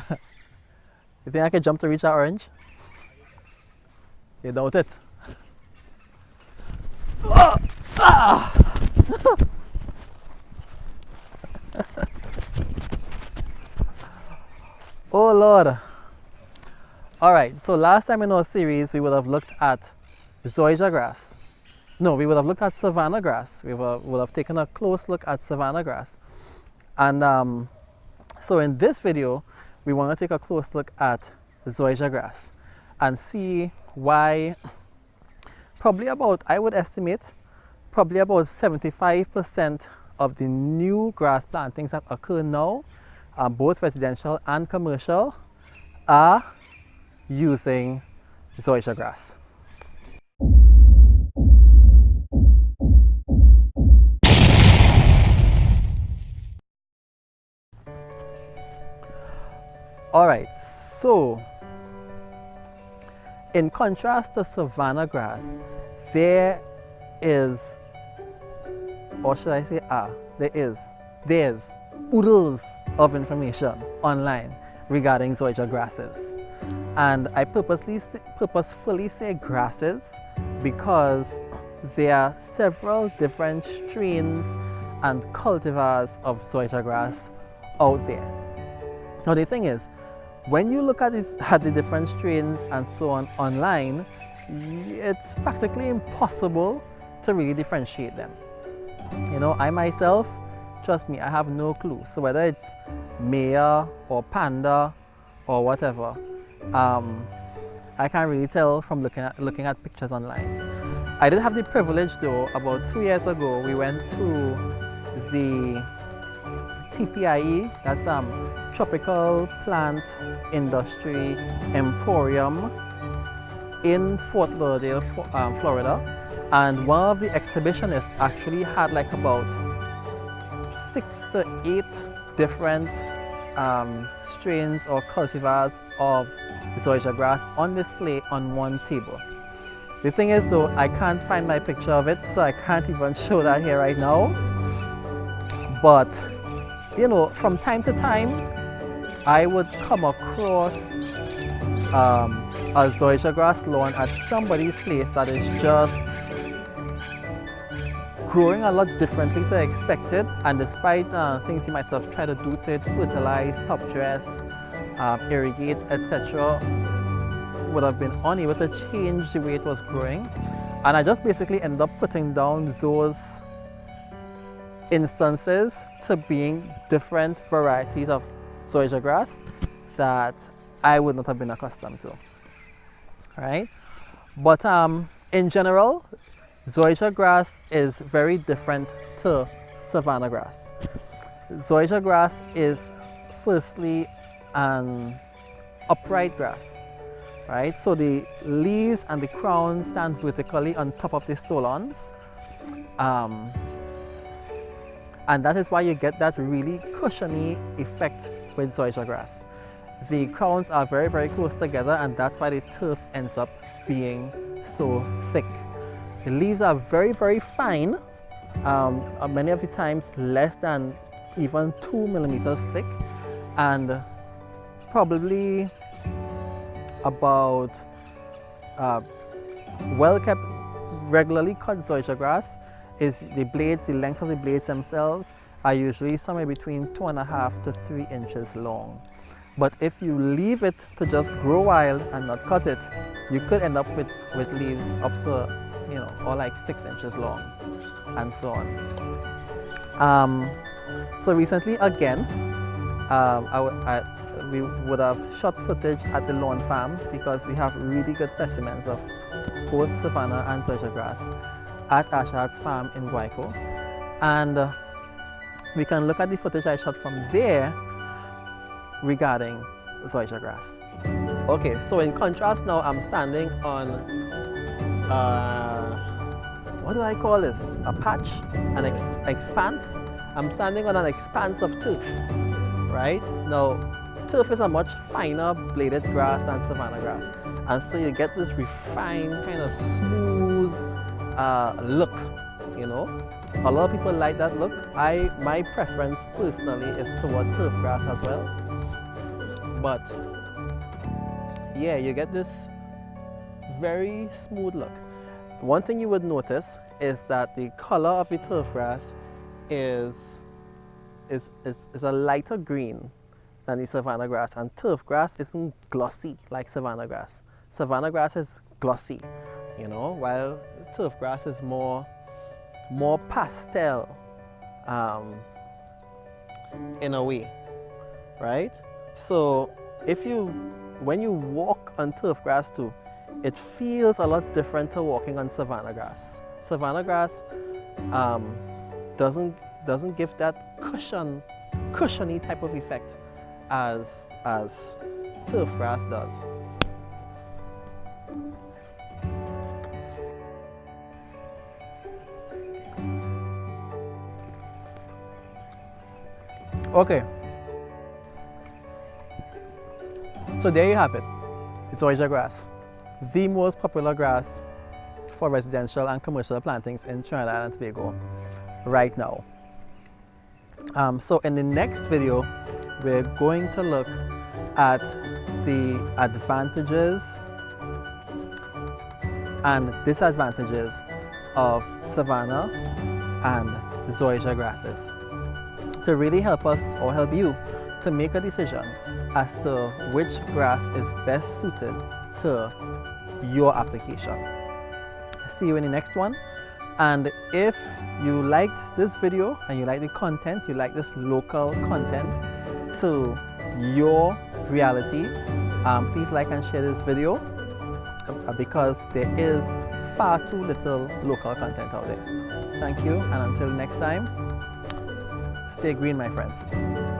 You think I can jump to reach that orange? You doubt it? Oh Lord. Alright, so last time in our series we would have looked at zoysia grass. No, we would have looked at savanna grass. We would have taken a close look at savanna grass. And so in this video, we want to take a close look at zoysia grass and see why probably about, I would estimate, probably about 75% of the new grass plantings that occur now, both residential and commercial, are using zoysia grass. Alright, so in contrast to savanna grass, there is, or should I say there's oodles of information online regarding zoysia grasses. And I purposefully say grasses because there are several different strains and cultivars of zoysia grass out there. Now the thing is, when you look at the different strains and so on online, it's practically impossible to really differentiate them. You know, I myself, trust me, I have no clue. So whether it's Maya or Panda or whatever, I can't really tell from looking at pictures online. I did have the privilege though, about 2 years ago, we went to the TPIE, that's Tropical Plant Industry Emporium in Fort Lauderdale, Florida, and one of the exhibitionists actually had like about 6 to 8 different strains or cultivars of zoysia grass on display on one table. The thing is though, I can't find my picture of it, so I can't even show that here right now. But you know, from time to time, I would come across a zoysia grass lawn at somebody's place that is just growing a lot differently to expected, and despite things you might have tried to do to it, fertilize, top dress, irrigate, etc., would have been unable to change the way it was growing. And I just basically ended up putting down those instances to being different varieties of zoysia grass that I would not have been accustomed to, right? But in general, zoysia grass is very different to savanna grass. Zoysia grass is firstly an upright grass, right? So the leaves and the crown stand vertically on top of the stolons. And that is why you get that really cushiony effect with zoysia grass. The crowns are very, very close together, and that's why the turf ends up being so thick. The leaves are very, very fine, many of the times less than even 2 millimeters thick, and probably about well kept, regularly cut zoysia grass is the blades, the length of the blades themselves are usually somewhere between 2.5 to 3 inches long. But if you leave it to just grow wild and not cut it, you could end up with leaves up to, you know, or like 6 inches long, and so on. So recently again, we would have shot footage at the lawn farm because we have really good specimens of both savanna and zoysia grass at Ashard's farm in Guayco, and we can look at the footage I shot from there regarding zoysia grass. Okay, so in contrast now, I'm standing on what do I call this? A patch, an expanse. I'm standing on an expanse of turf, right? Now, turf is a much finer bladed grass than savanna grass, and so you get this refined, kind of smooth look, you know. A lot of people like that look. My preference personally is toward turf grass as well. But yeah, you get this very smooth look. One thing you would notice is that the color of the turf grass is a lighter green than the savanna grass, and turf grass isn't glossy like savanna grass. Savanna grass is glossy, you know, while turf grass is more pastel in a way, right? So when you walk on turf grass too, it feels a lot different to walking on savanna grass. Savanna grass doesn't give that cushiony type of effect as turf grass does. Okay, so there you have it. It's Zoysia grass, the most popular grass for residential and commercial plantings in Trinidad and Tobago right now. So in the next video, we're going to look at the advantages and disadvantages of savanna and zoysia grasses to really help us or help you to make a decision as to which grass is best suited to your application. See you in the next one. And if you liked this video and you like the content, you like this local content to your reality, please like and share this video because there is far too little local content out there. Thank you, and until next time, stay green, my friends.